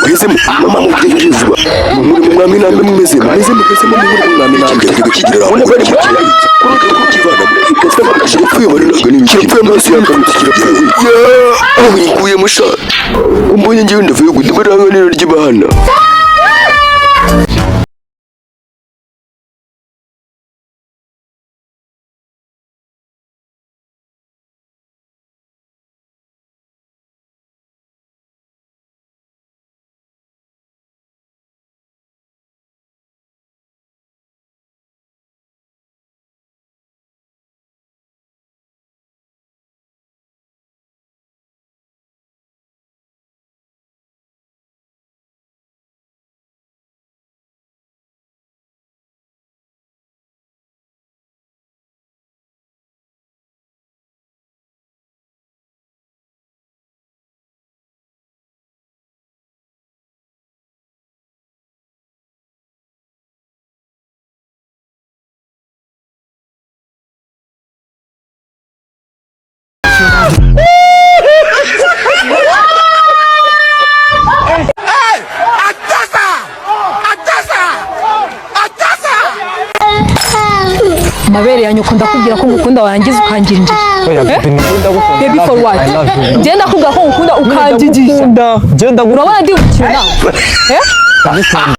Kwese mama mutekerezwa muri mwami nambe mumeze muri mwami nambe kigira ubona bari mu kirari kukivana kase bakashira kwibona n'ibiki kirapfuye amaso yakamukira ya uyikuye musha umbonye ngiye ndavuye gudibaranganira ry'ibahana mabere yanyu ko ndakubwira ko ngukunda warangiza ukangira injiji. Baby for what? Genda kubwira ko ngukunda ukanjijisha. Urabona ndi gukina nawe.